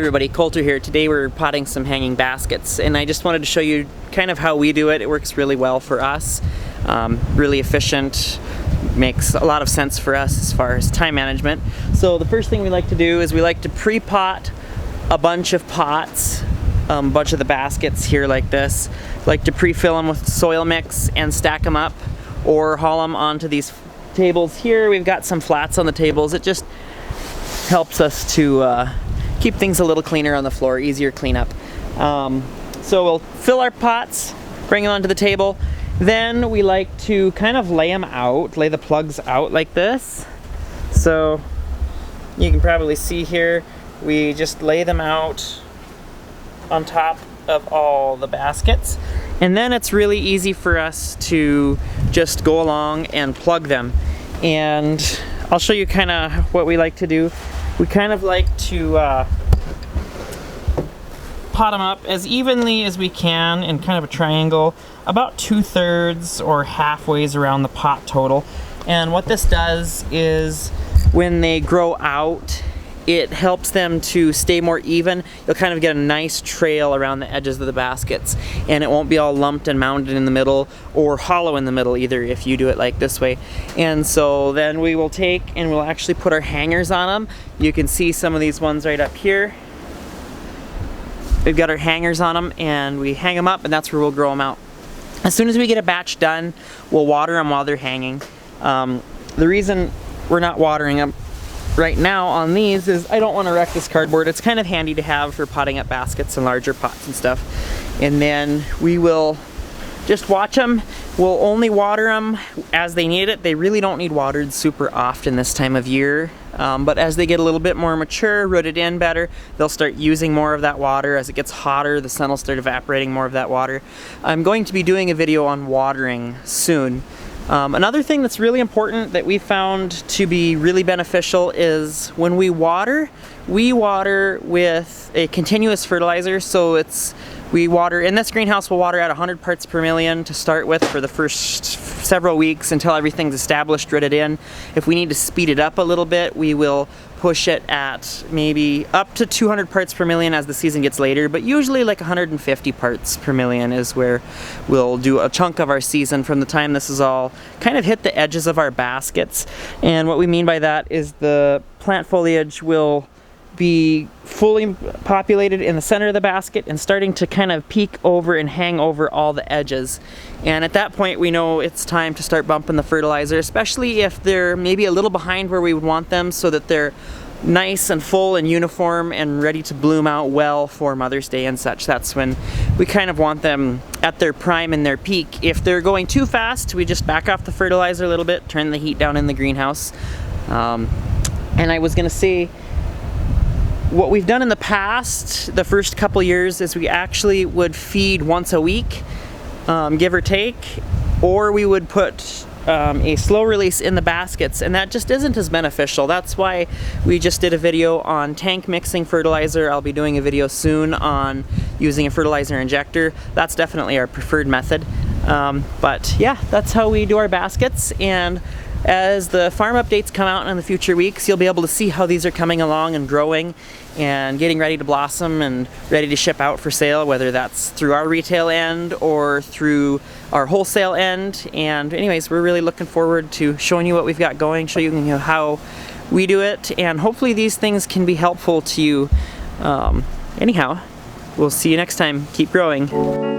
everybody, Coulter here. Today we're potting some hanging baskets, and I just wanted to show you kind of how we do it. It works really well for us, really efficient, makes a lot of sense for us as far as time management. So the first thing we like to do is we like to pre-pot a bunch of pots, a bunch of the baskets here like this. Like to pre-fill them with soil mix and stack them up or haul them onto these tables here. We've got some flats on the tables. It just helps us to keep things a little cleaner on the floor, easier cleanup. So we'll fill our pots, bring them onto the table. Then we like to kind of lay them out, lay the plugs out like this. So you can probably see here, we just lay them out on top of all the baskets. And then it's really easy for us to just go along and plug them. And I'll show you kind of what we like to do. We kind of like to pot them up as evenly as we can in kind of a triangle, about 2/3 or halfways around the pot total. And what this does is when they grow out, it helps them to stay more even. You'll kind of get a nice trail around the edges of the baskets, and it won't be all lumped and mounded in the middle or hollow in the middle either if you do it like this way. And so then we will take and we'll actually put our hangers on them. You can see some of these ones right up here. We've got our hangers on them and we hang them up, and that's where we'll grow them out. As soon as we get a batch done, we'll water them while they're hanging. The reason we're not watering them right now on these is I don't want to wreck this cardboard. It's kind of handy to have for potting up baskets and larger pots and stuff. And then we will just watch them. We'll only water them as they need it. They really don't need watered super often this time of year. But as they get a little bit more mature, rooted in better, they'll start using more of that water. As it gets hotter, the sun will start evaporating more of that water. I'm going to be doing a video on watering soon. Another thing that's really important that we found to be really beneficial is when we water with a continuous fertilizer. So we water, in this greenhouse we'll water at 100 parts per million to start with for the first several weeks until everything's established, rooted in. If we need to speed it up a little bit, we will push it at maybe up to 200 parts per million as the season gets later, but usually like 150 parts per million is where we'll do a chunk of our season from the time this is all kind of hit the edges of our baskets. And what we mean by that is the plant foliage will be fully populated in the center of the basket and starting to kind of peek over and hang over all the edges. And at that point we know it's time to start bumping the fertilizer, especially if they're maybe a little behind where we would want them, so that they're nice and full and uniform and ready to bloom out well for Mother's Day and such. That's when we kind of want them at their prime and their peak. If they're going too fast, we just back off the fertilizer a little bit, turn the heat down in the greenhouse. And I was gonna say, what we've done in the past, the first couple years, is we actually would feed once a week, give or take, or we would put a slow release in the baskets, and that just isn't as beneficial. That's why we just did a video on tank mixing fertilizer. I'll be doing a video soon on using a fertilizer injector. That's definitely our preferred method. But yeah, that's how we do our baskets. And as the farm updates come out in the future weeks, you'll be able to see how these are coming along and growing and getting ready to blossom and ready to ship out for sale, whether that's through our retail end or through our wholesale end. And anyways, we're really looking forward to showing you what we've got going, show you, how we do it, and hopefully these things can be helpful to you. Anyhow, we'll see you next time. Keep growing.